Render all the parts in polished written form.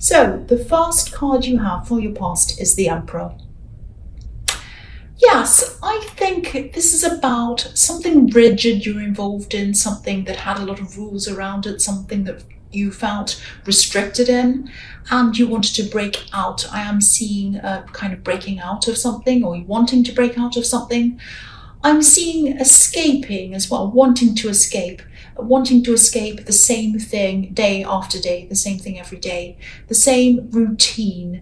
So the first card you have for your past is the Emperor. Yes, I think this is about something rigid you're involved in, something that had a lot of rules around it, something that you felt restricted in, and you wanted to break out. I am seeing a kind of breaking out of something, or wanting to break out of something. I'm seeing escaping as well, wanting to escape the same thing day after day, the same thing every day, the same routine.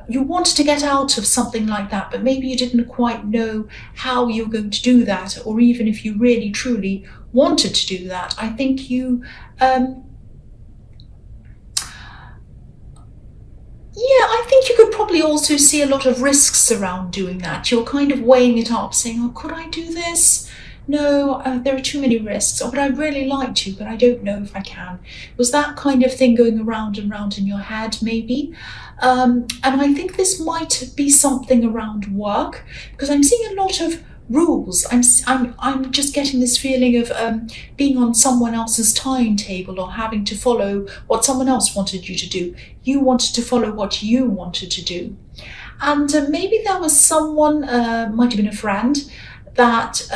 You wanted to get out of something like that, but maybe you didn't quite know how you were going to do that, or even if you really truly wanted to do that. I think you I think you could probably also see a lot of risks around doing that. You're kind of weighing it up, saying, oh, could I do this? No, there are too many risks. Or would I really like to, but I don't know if I can. Was that kind of thing going around and round in your head, maybe? And I think this might be something around work, because I'm seeing a lot of rules. I'm just getting this feeling of being on someone else's timetable, or having to follow what someone else wanted you to do. You wanted to follow what you wanted to do. And maybe there was someone, might have been a friend, that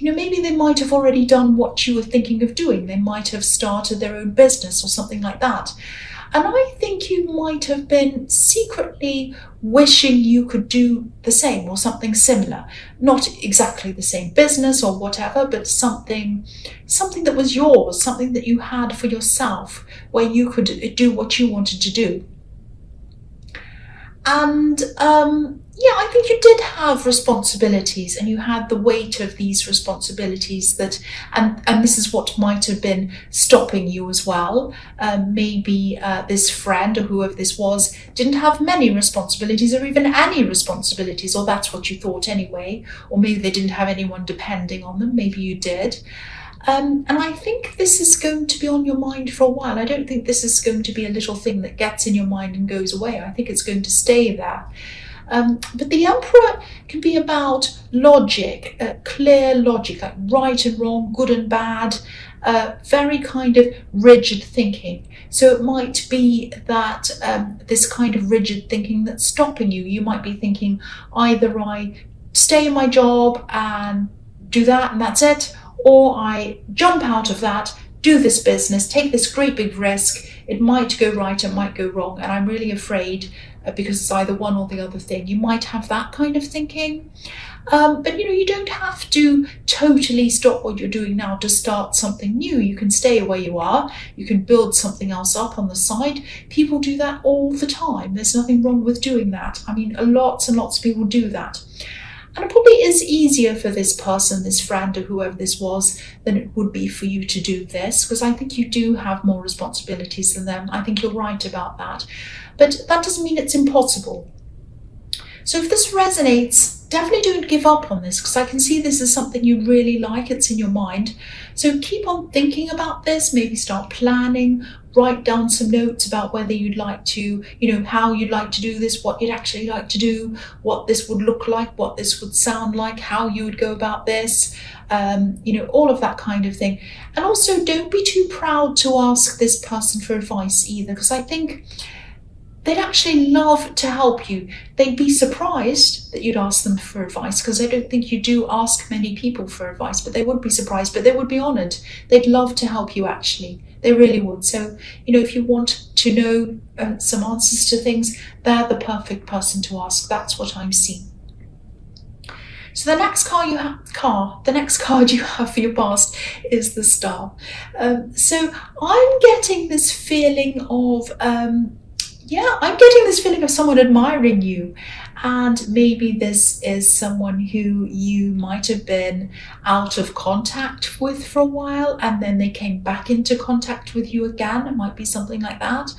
maybe they might have already done what you were thinking of doing. They might have started their own business or something like that. And I think you might have been secretly wishing you could do the same or something similar. Not exactly the same business or whatever, but something that was yours, something that you had for yourself, where you could do what you wanted to do. And I think you did have responsibilities, and you had the weight of these responsibilities and this is what might have been stopping you as well. Maybe this friend, or whoever this was, didn't have many responsibilities, or even any responsibilities, or that's what you thought anyway. Or maybe they didn't have anyone depending on them. Maybe you did. And I think this is going to be on your mind for a while. I don't think this is going to be a little thing that gets in your mind and goes away. I think it's going to stay there. But the Emperor can be about logic, clear logic, like right and wrong, good and bad, very kind of rigid thinking. So it might be that this kind of rigid thinking that's stopping you. You might be thinking, either I stay in my job and do that and that's it, or I jump out of that, do this business, take this great big risk. It might go right, it might go wrong, and I'm really afraid because it's either one or the other thing. You might have that kind of thinking. But you don't have to totally stop what you're doing now to start something new. You can stay where you are. You can build something else up on the side. People do that all the time. There's nothing wrong with doing that. I mean, lots and lots of people do that. And it probably is easier for this person, this friend, or whoever this was, than it would be for you to do this, because I think you do have more responsibilities than them. I think you're right about that. But that doesn't mean it's impossible. So if this resonates, definitely don't give up on this, because I can see this is something you really like. It's in your mind. So keep on thinking about this. Maybe start planning. Write down some notes about whether you'd like to, how you'd like to do this, what you'd actually like to do, what this would look like, what this would sound like, how you would go about this, all of that kind of thing. And also don't be too proud to ask this person for advice either, because I think they'd actually love to help you. They'd be surprised that you'd ask them for advice, because I don't think you do ask many people for advice, but they would be surprised, but they would be honoured. They'd love to help you, actually. They really would. So, if you want to know some answers to things, they're the perfect person to ask. That's what I'm seeing. So the next card you have for your past is the Star. So I'm getting this feeling of someone admiring you, and maybe this is someone who you might have been out of contact with for a while, and then they came back into contact with you again. It might be something like that.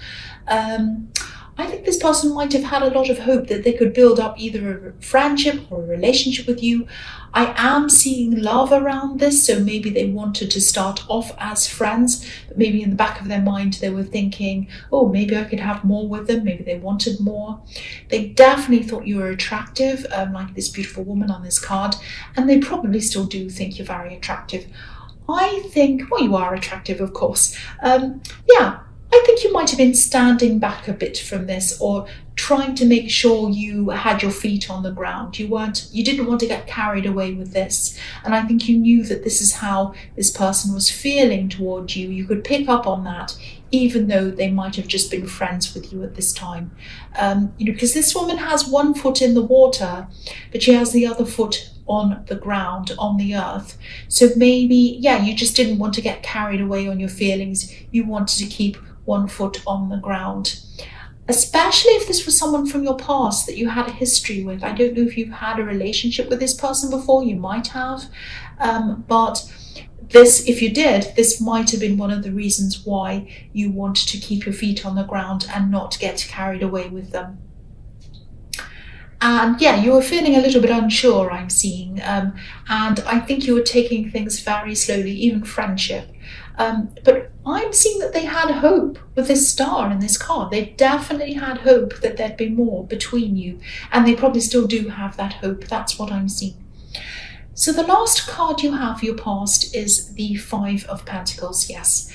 I think this person might have had a lot of hope that they could build up either a friendship or a relationship with you. I am seeing love around this, so maybe they wanted to start off as friends, but maybe in the back of their mind they were thinking, oh, maybe I could have more with them. Maybe they wanted more. They definitely thought you were attractive, like this beautiful woman on this card, and they probably still do think you're very attractive. I think, well, you are attractive, of course. I think you might have been standing back a bit from this, or trying to make sure you had your feet on the ground. You didn't want to get carried away with this. And I think you knew that this is how this person was feeling towards you. You could pick up on that, even though they might have just been friends with you at this time. Because this woman has one foot in the water, but she has the other foot on the ground, on the earth. So maybe, you just didn't want to get carried away on your feelings. You wanted to keep one foot on the ground. Especially if this was someone from your past that you had a history with. I don't know if you've had a relationship with this person before. You might have. But this, if you did, this might have been one of the reasons why you wanted to keep your feet on the ground and not get carried away with them. And you were feeling a little bit unsure, I'm seeing. And I think you were taking things very slowly, even friendship. But I'm seeing that they had hope with this star in this card. They definitely had hope that there'd be more between you. And they probably still do have that hope. That's what I'm seeing. So the last card you have for your past is the Five of Pentacles, yes.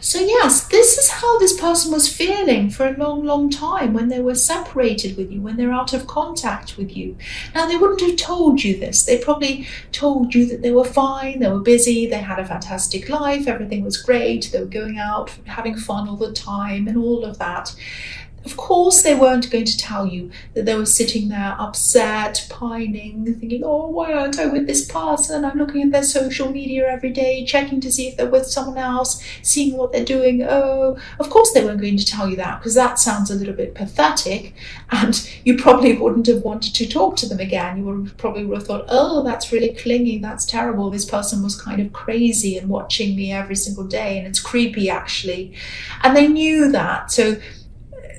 So yes, this is how this person was feeling for a long, long time when they were separated with you, when they're out of contact with you. Now, they wouldn't have told you this. They probably told you that they were fine, they were busy, they had a fantastic life, everything was great, they were going out, having fun all the time and all of that. Of course, they weren't going to tell you that they were sitting there upset, pining, thinking, oh, why aren't I with this person? I'm looking at their social media every day, checking to see if they're with someone else, seeing what they're doing. Oh, of course they weren't going to tell you that, because that sounds a little bit pathetic, and you probably wouldn't have wanted to talk to them again. You would have thought, oh, that's really clingy, that's terrible. This person was kind of crazy and watching me every single day, and it's creepy, actually. And they knew that. So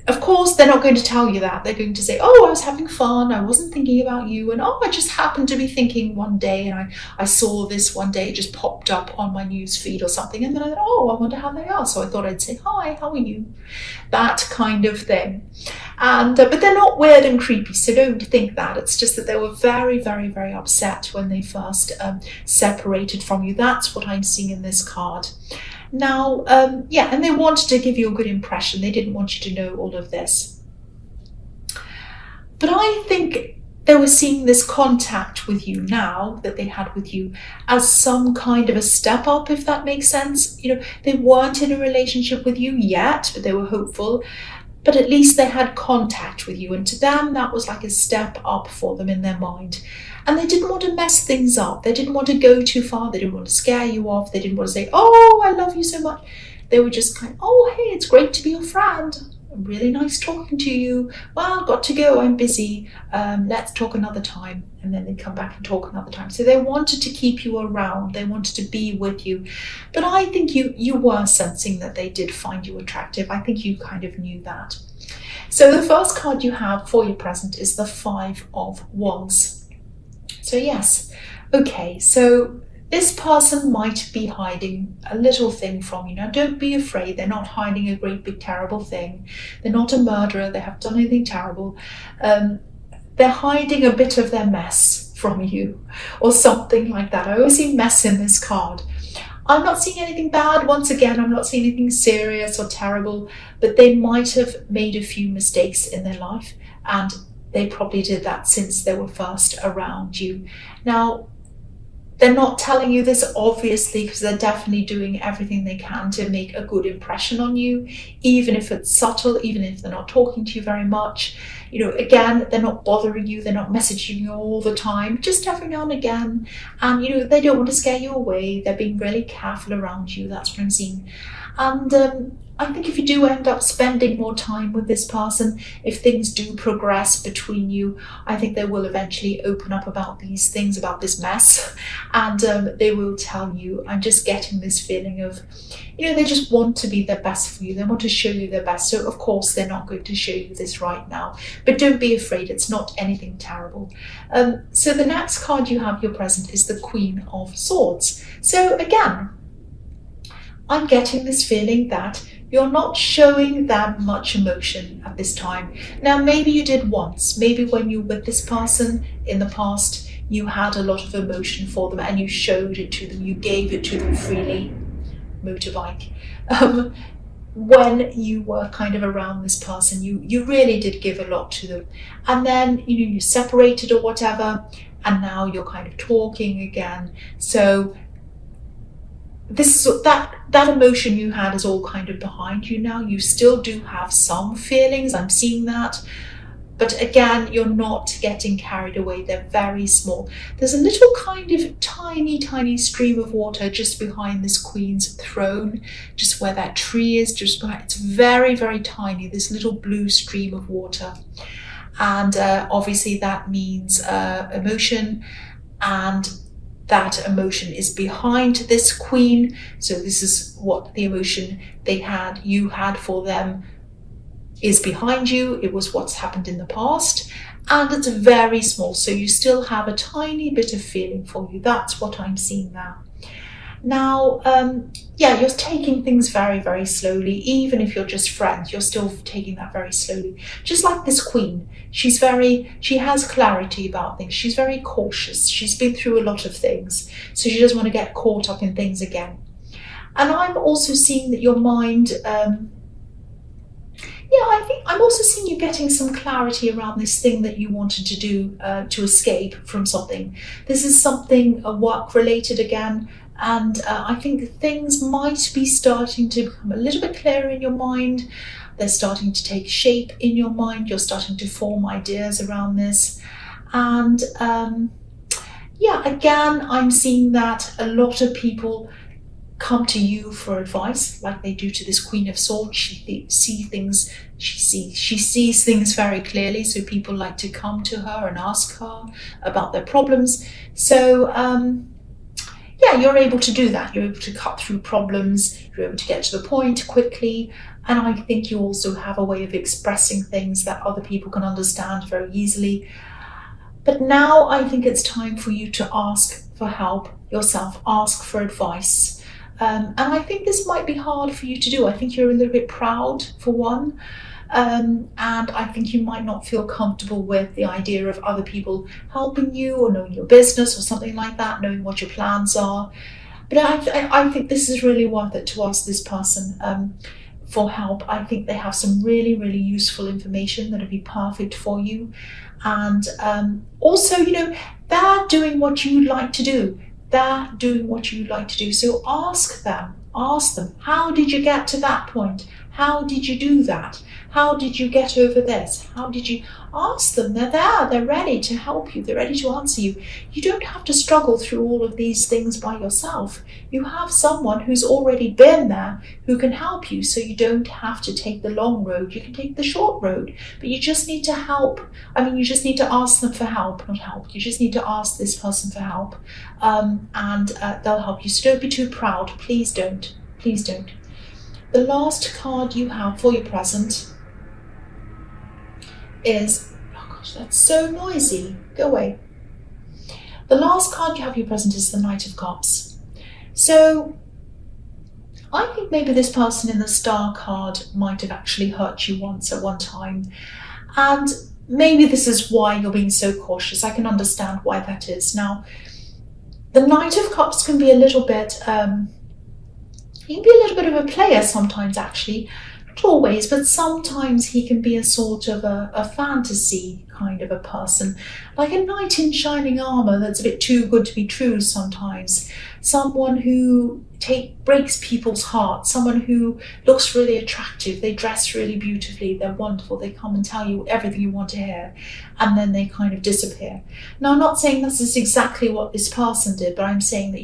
of course, they're not going to tell you that. They're going to say, oh, I was having fun, I wasn't thinking about you, and oh, I just happened to be thinking one day, and I saw this one day, it just popped up on my news feed or something, and then I thought, oh, I wonder how they are. So I thought I'd say, hi, how are you? That kind of thing. And but they're not weird and creepy, so don't think that. It's just that they were very, very, very upset when they first separated from you. That's what I'm seeing in this card. Now, and they wanted to give you a good impression. They didn't want you to know all of this. But I think they were seeing this contact with you now that they had with you as some kind of a step up, if that makes sense. They weren't in a relationship with you yet, but they were hopeful. But at least they had contact with you. And to them, that was like a step up for them in their mind. And they didn't want to mess things up. They didn't want to go too far. They didn't want to scare you off. They didn't want to say, oh, I love you so much. They were just kind of, oh, hey, it's great to be your friend. Really nice talking to you. Well, I've got to go. I'm busy. Let's talk another time. And then they come back and talk another time. So they wanted to keep you around. They wanted to be with you. But I think you were sensing that they did find you attractive. I think you kind of knew that. So the first card you have for your present is the Five of Wands. So yes, okay, so this person might be hiding a little thing from you. Now, don't be afraid. They're not hiding a great big terrible thing. They're not a murderer. They haven't done anything terrible. They're hiding a bit of their mess from you or something like that. I always see mess in this card. I'm not seeing anything bad. Once again, I'm not seeing anything serious or terrible, but they might have made a few mistakes in their life, and they probably did that since they were first around you. Now, they're not telling you this, obviously, because they're definitely doing everything they can to make a good impression on you, even if it's subtle, even if they're not talking to you very much. Again, they're not bothering you, they're not messaging you all the time, just every now and again. And, they don't want to scare you away. They're being really careful around you. That's what I'm seeing. And I think if you do end up spending more time with this person, if things do progress between you, I think they will eventually open up about these things, about this mess, and they will tell you. I'm just getting this feeling of, they just want to be their best for you. They want to show you their best. So of course they're not going to show you this right now, but don't be afraid. It's not anything terrible. So the next card you have your present is the Queen of Swords. So again, I'm getting this feeling that you're not showing that much emotion at this time. Now, maybe you did once. Maybe when you were with this person in the past, you had a lot of emotion for them and you showed it to them. You gave it to them freely. motorbike. When you were kind of around this person, you really did give a lot to them, and then you separated or whatever, and now you're kind of talking again. So this is that emotion you had is all kind of behind you now. You still do have some feelings, I'm seeing that, but again, you're not getting carried away. They're very small. There's a little kind of tiny stream of water just behind this Queen's throne, just where that tree is, just behind. It's very tiny, this little blue stream of water. And obviously that means emotion, and that emotion is behind this Queen. So this is what the emotion you had for them is behind you. It was what's happened in the past, and it's very small, so you still have a tiny bit of feeling for you. That's what I'm seeing there. Now, yeah, you're taking things very slowly. Even if you're just friends, you're still taking that very slowly. Just like this Queen, she has clarity about things. She's very cautious. She's been through a lot of things, so she doesn't want to get caught up in things again. And I'm also seeing that your mind, I think I'm also seeing you getting some clarity around this thing that you wanted to do to escape from something. This is something work related again, and I think things might be starting to become a little bit clearer in your mind. They're starting to take shape in your mind. You're starting to form ideas around this. And again, I'm seeing that a lot of people come to you for advice, like they do to this Queen of Swords. She sees things very clearly, so people like to come to her and ask her about their problems. So you're able to do that. You're able to cut through problems. You're able to get to the point quickly, and I think you also have a way of expressing things that other people can understand very easily. But now I think it's time for you to ask for help yourself, ask for advice. And I think this might be hard for you to do. I think you're a little bit proud, for one, and I think you might not feel comfortable with the idea of other people helping you or knowing your business or something like that, knowing what your plans are. But I think this is really worth it to ask this person for help. I think they have some really useful information that'll be perfect for you. And also, they're doing what you like to do. They're doing what you like to do. So ask them, how did you get to that point? How did you do that? How did you get over this? How did you ask them? They're there, they're ready to help you, they're ready to answer you. You don't have to struggle through all of these things by yourself. You have someone who's already been there who can help you, so you don't have to take the long road. You can take the short road, but you just need to you just need to ask them for help, not help. You just need to ask this person for help, and they'll help you. So don't be too proud. Please don't. Please don't. The last card you have for your present is, oh gosh, that's so noisy. Go away. The last card you have for your present is the Knight of Cups. So I think maybe this person in the Star card might have actually hurt you once at one time. And maybe this is why you're being so cautious. I can understand why that is. Now, the Knight of Cups can be a little bit, he can be a little bit of a player sometimes, actually. Not always, but sometimes he can be a sort of a fantasy kind of a person. Like a knight in shining armour that's a bit too good to be true sometimes. Someone who breaks people's hearts. Someone who looks really attractive. They dress really beautifully. They're wonderful. They come and tell you everything you want to hear. And then they kind of disappear. Now, I'm not saying this is exactly what this person did, but I'm saying that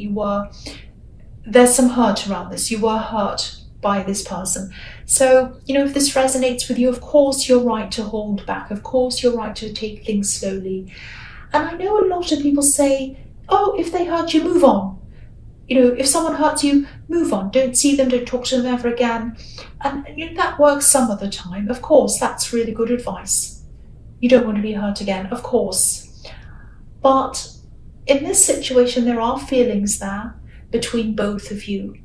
there's some hurt around this. You were hurt by this person. So, if this resonates with you, of course you're right to hold back. Of course you're right to take things slowly. And I know a lot of people say, oh, if they hurt you, move on. If someone hurts you, move on. Don't see them, don't talk to them ever again. And that works some of the time. Of course, that's really good advice. You don't want to be hurt again, of course. But in this situation, there are feelings there between both of you.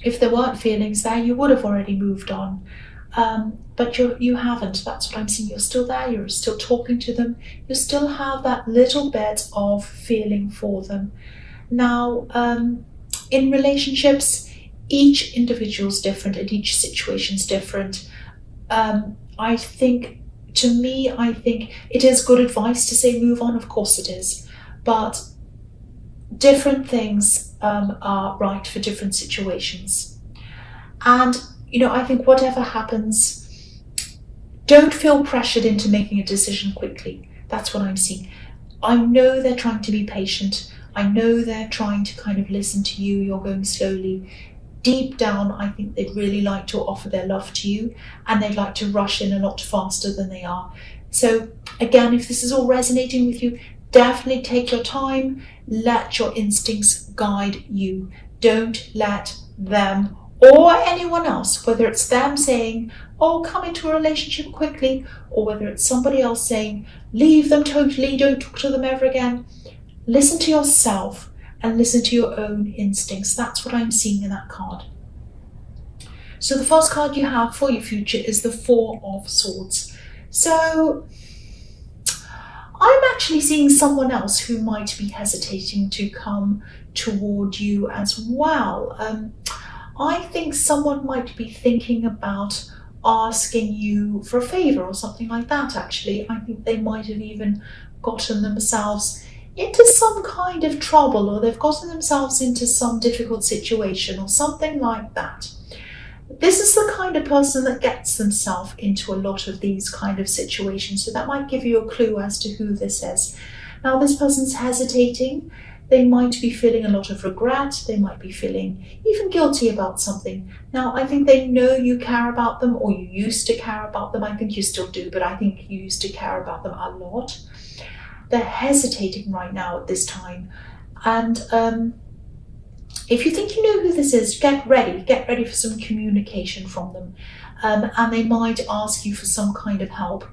If there weren't feelings there, you would have already moved on. But you haven't. That's what I'm seeing. You're still there. You're still talking to them. You still have that little bit of feeling for them. Now, in relationships, each individual's different and each situation's different. I think, to me, I think it is good advice to say move on, of course it is, but different things are right for different situations. And, I think whatever happens, don't feel pressured into making a decision quickly. That's what I'm seeing. I know they're trying to be patient. I know they're trying to kind of listen to you. You're going slowly. Deep down, I think they'd really like to offer their love to you, and they'd like to rush in a lot faster than they are. So again, if this is all resonating with you, definitely take your time. Let your instincts guide you. Don't let them or anyone else, whether it's them saying, oh, come into a relationship quickly, or whether it's somebody else saying, leave them totally, don't talk to them ever again. Listen to yourself and listen to your own instincts. That's what I'm seeing in that card. So the first card you have for your future is the Four of Swords. So I'm actually seeing someone else who might be hesitating to come toward you as well. I think someone might be thinking about asking you for a favor or something like that, actually. I think they might have even gotten themselves into some kind of trouble, or they've gotten themselves into some difficult situation or something like that. This is the kind of person that gets themselves into a lot of these kind of situations, so that might give you a clue as to who this is. Now, this person's hesitating. They might be feeling a lot of regret. They might be feeling even guilty about something. Now, I think they know you care about them, or you used to care about them. I think you still do, but I think you used to care about them a lot. They're hesitating right now at this time. And if you think you know who this is, get ready for some communication from them. And they might ask you for some kind of help.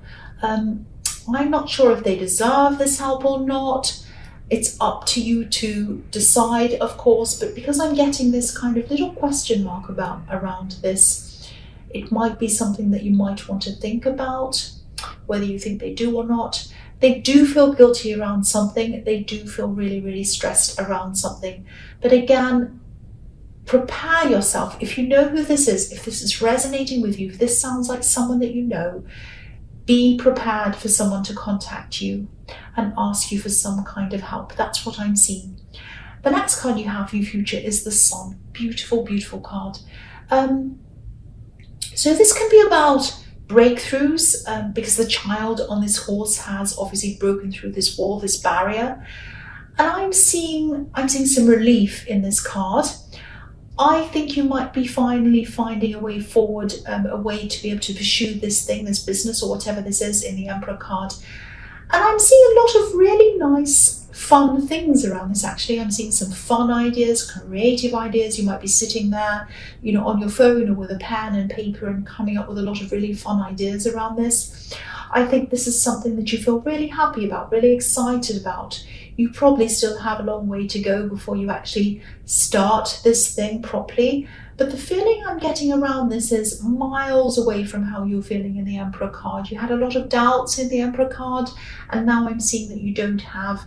I'm not sure if they deserve this help or not. It's up to you to decide, of course, but because I'm getting this kind of little question mark around this, it might be something that you might want to think about, whether you think they do or not. They do feel guilty around something. They do feel really, really stressed around something. But again, prepare yourself. If you know who this is, if this is resonating with you, if this sounds like someone that you know, be prepared for someone to contact you and ask you for some kind of help. That's what I'm seeing. The next card you have for your future is the Sun. Beautiful, beautiful card. So this can be about breakthroughs, because the child on this horse has obviously broken through this wall, this barrier. And I'm seeing some relief in this card. I think you might be finally finding a way forward, a way to be able to pursue this thing, this business, or whatever this is in the Emperor card. And I'm seeing a lot of really nice, fun things around this, actually. I'm seeing some fun ideas, creative ideas. You might be sitting there, on your phone or with a pen and paper and coming up with a lot of really fun ideas around this. I think this is something that you feel really happy about, really excited about. You probably still have a long way to go before you actually start this thing properly. But the feeling I'm getting around this is miles away from how you're feeling in the Emperor card. You had a lot of doubts in the Emperor card, and now I'm seeing that you don't have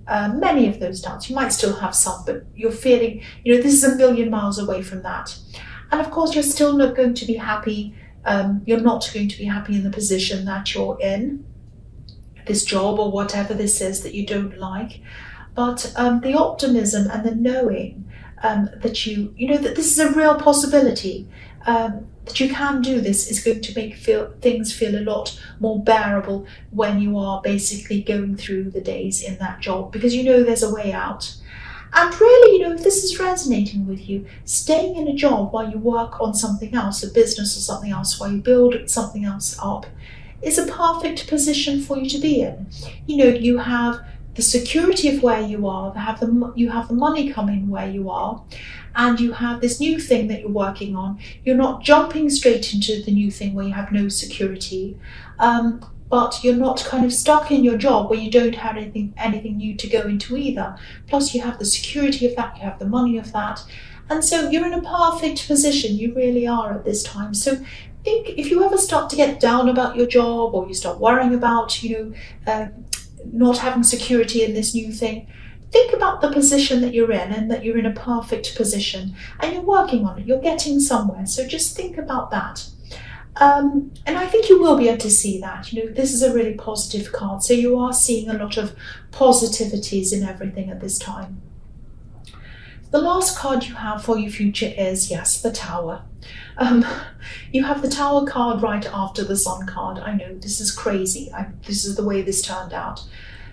many of those doubts. You might still have some, but you're feeling, this is a million miles away from that. And of course, you're still not going to be happy. You're not going to be happy in the position that you're in, this job or whatever this is that you don't like. But the optimism and the knowing that that this is a real possibility, that you can do this, is going to make things feel a lot more bearable when you are basically going through the days in that job, because there's a way out. And really, if this is resonating with you, staying in a job while you work on something else, a business or something else, while you build something else up, is a perfect position for you to be in. You have the security of where you are, you have the money coming where you are, and you have this new thing that you're working on. You're not jumping straight into the new thing where you have no security, but you're not kind of stuck in your job where you don't have anything new to go into either. Plus you have the security of that, you have the money of that. And so you're in a perfect position, you really are at this time. So think, if you ever start to get down about your job, or you start worrying about, not having security in this new thing, think about the position that you're in, and that you're in a perfect position and you're working on it, you're getting somewhere. So just think about that. And I think you will be able to see that. This is a really positive card. So you are seeing a lot of positivities in everything at this time. The last card you have for your future is, yes, the Tower. You have the Tower card right after the Sun card. I know, this is crazy. This is the way this turned out.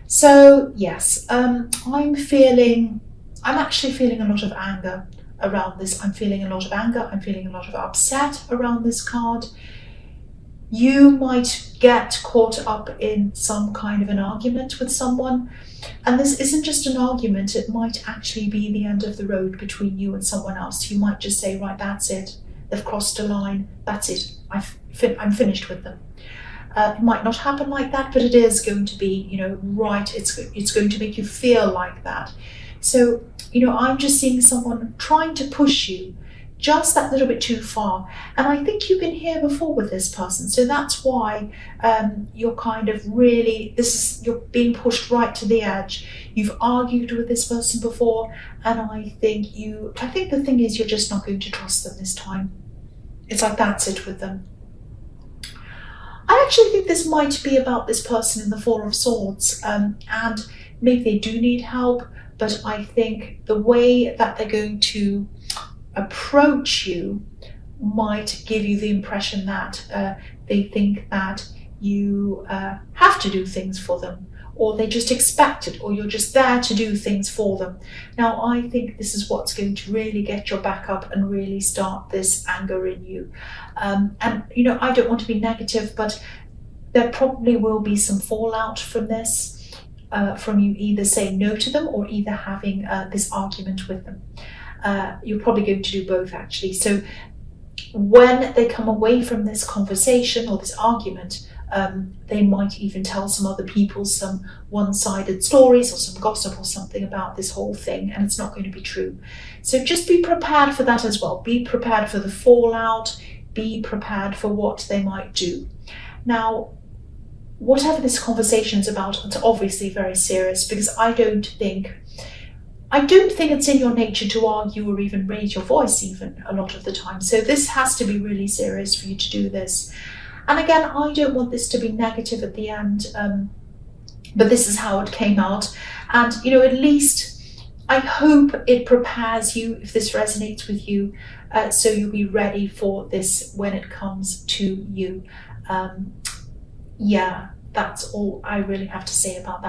So yes, I'm actually feeling a lot of anger around this. I'm feeling a lot of anger. I'm feeling a lot of upset around this card. You might get caught up in some kind of an argument with someone. And this isn't just an argument. It might actually be the end of the road between you and someone else. You might just say, right, that's it. They've crossed a line. That's it. I'm finished with them. It might not happen like that, but it is going to be, right. It's going to make you feel like that. So, I'm just seeing someone trying to push you just that little bit too far. And I think you've been here before with this person. So that's why you're kind of really, you're being pushed right to the edge. You've argued with this person before. And I think the thing is, you're just not going to trust them this time. It's like, that's it with them. I actually think this might be about this person in the Four of Swords, and maybe they do need help, but I think the way that they're going to approach you might give you the impression that they think that you have to do things for them, or they just expect it, or you're just there to do things for them. Now, I think this is what's going to really get your back up and really start this anger in you. And I don't want to be negative, but there probably will be some fallout from this, from you either saying no to them or either having this argument with them. You're probably going to do both, actually. So when they come away from this conversation or this argument, they might even tell some other people some one-sided stories or some gossip or something about this whole thing, and it's not going to be true. So just be prepared for that as well. Be prepared for the fallout. Be prepared for what they might do. Now, whatever this conversation is about, it's obviously very serious, because I don't think it's in your nature to argue or even raise your voice even a lot of the time. So this has to be really serious for you to do this. And again, I don't want this to be negative at the end, but this is how it came out. And, at least I hope it prepares you, if this resonates with you, so you'll be ready for this when it comes to you. Yeah, that's all I really have to say about that.